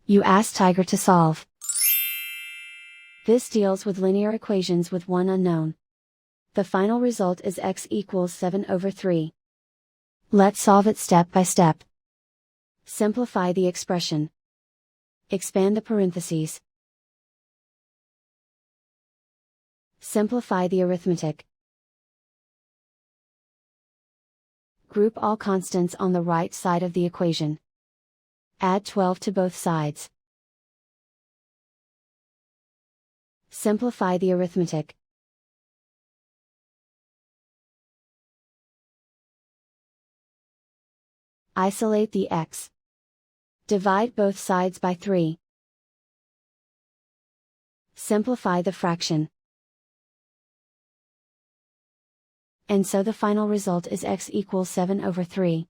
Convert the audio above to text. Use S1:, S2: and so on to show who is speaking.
S1: You ask Tiger to solve. This deals with linear equations with one unknown. The final result is x equals 7/3. Let's solve it step by step. Simplify the expression. Expand the parentheses. Simplify the arithmetic. Group all constants on the right side of the equation. Add 12 to both sides. Simplify the arithmetic. Isolate the x. Divide both sides by 3. Simplify the fraction. And so the final result is x equals 7/3.